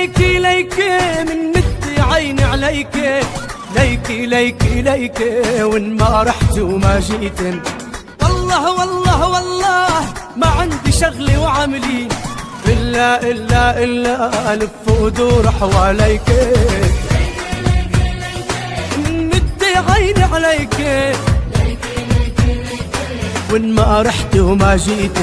ليكي ليكي من مدي عيني عليكي، ليكي ليكي ليكي وإن ما رحت وما جيتن. والله والله والله ما عندي شغلي وعملي إلا إلا إلا ألف ودور حواليك، مدي عيني عليك وإن ما رحت وما جيت.